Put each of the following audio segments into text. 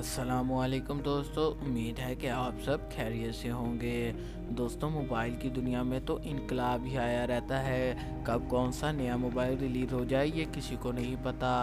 अस्सलाम वालेकुम दोस्तों, उम्मीद है कि आप सब खैरियत से होंगे। दोस्तों, मोबाइल की दुनिया में तो इनकलाब ही आया रहता है। कब कौन सा नया मोबाइल रिलीज़ हो जाए ये किसी को नहीं पता।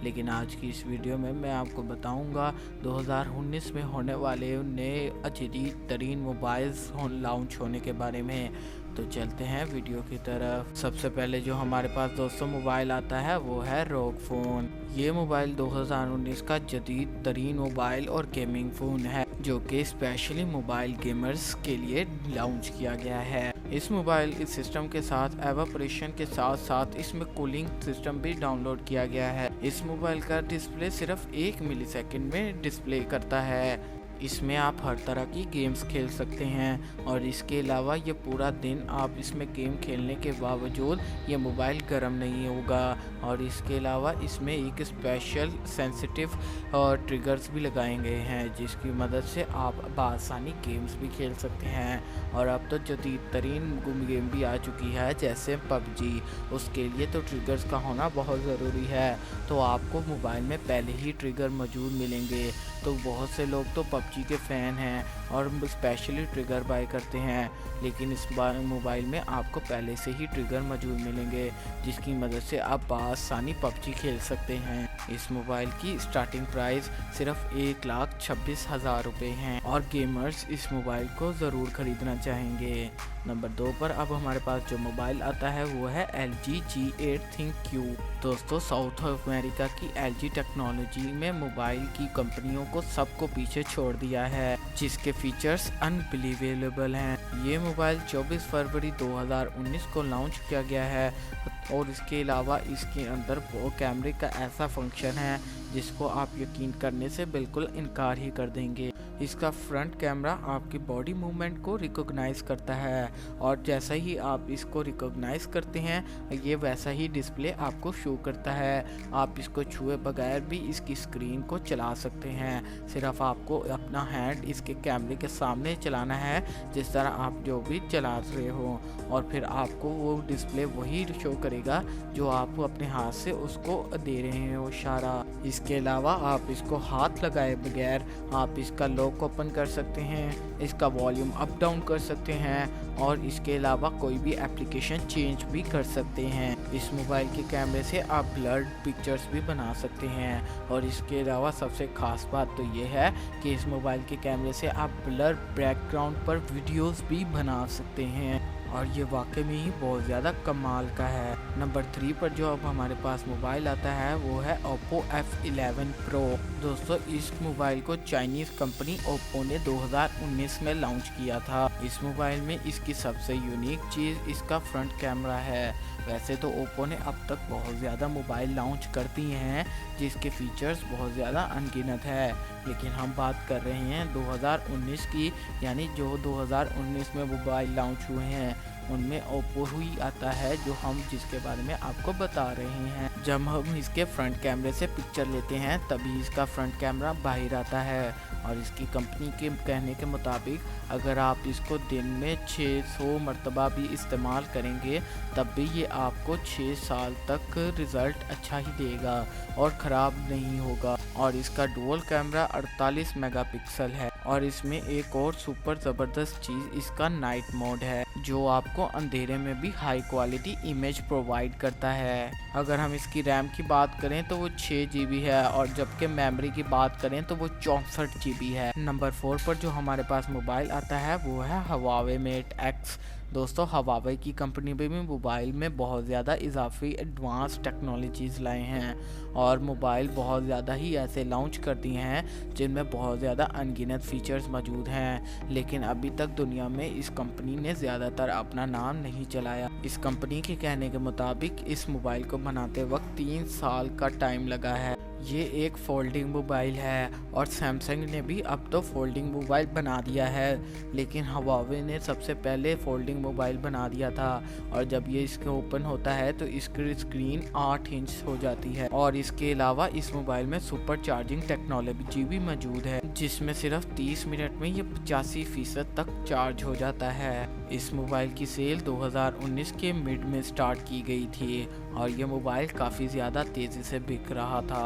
लेकिन आज की इस वीडियो में मैं आपको बताऊंगा 2019 में होने वाले नए जदीद तरीन मोबाइल्स लॉन्च होने के बारे में। तो चलते हैं वीडियो की तरफ। सबसे पहले जो हमारे पास दोस्तों मोबाइल आता है वो है रोग फ़ोन। ये मोबाइल 2019 का जदीद तरीन मोबाइल और गेमिंग फ़ोन है जो कि स्पेशली मोबाइल गेमर्स के लिए लॉन्च किया गया है। इस मोबाइल इस सिस्टम के साथ एवापोरेशन के साथ साथ इसमें कूलिंग सिस्टम भी डाउनलोड किया गया है। इस मोबाइल का डिस्प्ले सिर्फ 1 मिलीसेकंड में डिस्प्ले करता है। इसमें आप हर तरह की गेम्स खेल सकते हैं और इसके अलावा ये पूरा दिन आप इसमें गेम खेलने के बावजूद ये मोबाइल गर्म नहीं होगा। और इसके अलावा इसमें एक स्पेशल सेंसिटिव ट्रिगर्स भी लगाए गए हैं जिसकी मदद से आप बआसानी गेम्स भी खेल सकते हैं। और अब तो जदीद तरीन गेम भी आ चुकी है जैसे पबजी, उसके लिए तो ट्रिगर्स का होना बहुत ज़रूरी है। तो आपको मोबाइल में पहले ही ट्रिगर मौजूद मिलेंगे। तो बहुत से लोग तो पबजी के फ़ैन हैं और स्पेशली ट्रिगर बाय करते हैं, लेकिन इस बार मोबाइल में आपको पहले से ही ट्रिगर मौजूद मिलेंगे जिसकी मदद से आप बआसानी पबजी खेल सकते हैं। इस मोबाइल की स्टार्टिंग प्राइस सिर्फ 1,26,000 रुपये हैं और गेमर्स इस मोबाइल को ज़रूर ख़रीदना चाहेंगे। नंबर 2 पर अब हमारे पास जो मोबाइल आता है वो है LG G8 ThinkQ। दोस्तों, साउथ अमेरिका की LG टेक्नोलॉजी में मोबाइल की कंपनियों को सबको पीछे छोड़ दिया है जिसके फीचर्स अनबिलीवेबल हैं। ये मोबाइल 24 फरवरी 2019 को लॉन्च किया गया है और इसके अलावा इसके अंदर वो कैमरे का ऐसा फंक्शन है जिसको आप यकीन करने से बिल्कुल इनकार ही कर देंगे। इसका फ्रंट कैमरा आपकी बॉडी मूवमेंट को रिकॉग्नाइज करता है और जैसा ही आप इसको रिकॉग्नाइज करते हैं ये वैसा ही डिस्प्ले आपको शो करता है। आप इसको छुए बगैर भी इसकी स्क्रीन को चला सकते हैं। सिर्फ आपको अपना हैंड इसके कैमरे के सामने चलाना है जिस तरह आप जो भी चला रहे हो और फिर आपको वो डिस्प्ले वही शो करेगा जो आप अपने हाथ से उसको दे रहे हो इशारा। इसके अलावा आप इसको हाथ लगाए बगैर आप इसका लॉक ओपन कर सकते हैं, इसका वॉल्यूम अप डाउन कर सकते हैं और इसके अलावा कोई भी एप्लीकेशन चेंज भी कर सकते हैं। इस मोबाइल के कैमरे से आप ब्लर्ड पिक्चर्स भी बना सकते हैं और इसके अलावा सबसे ख़ास बात तो ये है कि इस मोबाइल के कैमरे से आप ब्लर बैकग्राउंड पर वीडियोस भी बना सकते हैं और ये वाकई में ही बहुत ज़्यादा कमाल का है। नंबर 3 पर जो अब हमारे पास मोबाइल आता है वो है Oppo F11 Pro। दोस्तों, इस मोबाइल को चाइनीज़ कंपनी Oppo ने 2019 में लॉन्च किया था। इस मोबाइल में इसकी सबसे यूनिक चीज़ इसका फ्रंट कैमरा है। वैसे तो Oppo ने अब तक बहुत ज़्यादा मोबाइल लॉन्च कर दिए हैं जिसके फीचर्स बहुत ज़्यादा अनगिनत है, लेकिन हम बात कर रहे हैं 2019 की, यानी जो 2019 में मोबाइल लॉन्च हुए हैं उनमें Oppo ही आता है जो हम जिसके बारे में आपको बता रहे हैं। जब हम इसके फ्रंट कैमरे से पिक्चर लेते हैं तभी इसका फ्रंट कैमरा बाहर आता है और इसकी कंपनी के कहने के मुताबिक अगर आप इसको दिन में 600 मरतबा भी इस्तेमाल करेंगे तब भी ये आपको 6 साल तक रिज़ल्ट अच्छा ही देगा और ख़राब नहीं होगा। और इसका डुअल कैमरा 48 मेगापिक्सल है और इसमें एक और सुपर ज़बरदस्त चीज़ इसका नाइट मोड है जो आपको अंधेरे में भी हाई क्वालिटी इमेज प्रोवाइड करता है। अगर हम इसकी रैम की बात करें तो वो 6 GB है और जबकि मेमोरी की बात करें तो वो 64 GB है। नंबर 4 पर जो हमारे पास मोबाइल आता है वो है Huawei Mate X। दोस्तों, Huawei की कंपनी भी मोबाइल में बहुत ज़्यादा इजाफी एडवांस टेक्नोलॉजीज़ लाए हैं और मोबाइल बहुत ज़्यादा ही ऐसे लॉन्च कर दिए हैं जिनमें बहुत ज़्यादा अनगिनत फीचर्स मौजूद हैं, लेकिन अभी तक दुनिया में इस कंपनी ने ज़्यादातर अपना नाम नहीं चलाया। इस कंपनी के कहने के मुताबिक इस मोबाइल को बनाते वक्त 3 साल का टाइम लगा है। ये एक फोल्डिंग मोबाइल है और सैमसंग ने भी अब तो फोल्डिंग मोबाइल बना दिया है, लेकिन Huawei ने सबसे पहले फोल्डिंग मोबाइल बना दिया था और जब ये इसके ओपन होता है तो इसकी स्क्रीन 8 इंच हो जाती है। और इसके अलावा इस मोबाइल में सुपर चार्जिंग टेक्नोलॉजी भी मौजूद है जिसमें सिर्फ 30 मिनट में ये 85% तक चार्ज हो जाता है। इस मोबाइल की सेल 2019 के मिड में स्टार्ट की गई थी और ये मोबाइल काफ़ी ज़्यादा तेज़ी से बिक रहा था।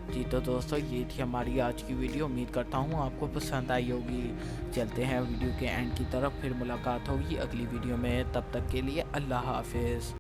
जी तो दोस्तों ये थी हमारी आज की वीडियो। उम्मीद करता हूँ आपको पसंद आई होगी। चलते हैं वीडियो के एंड की तरफ, फिर मुलाकात होगी अगली वीडियो में। तब तक के लिए अल्लाह हाफिज़।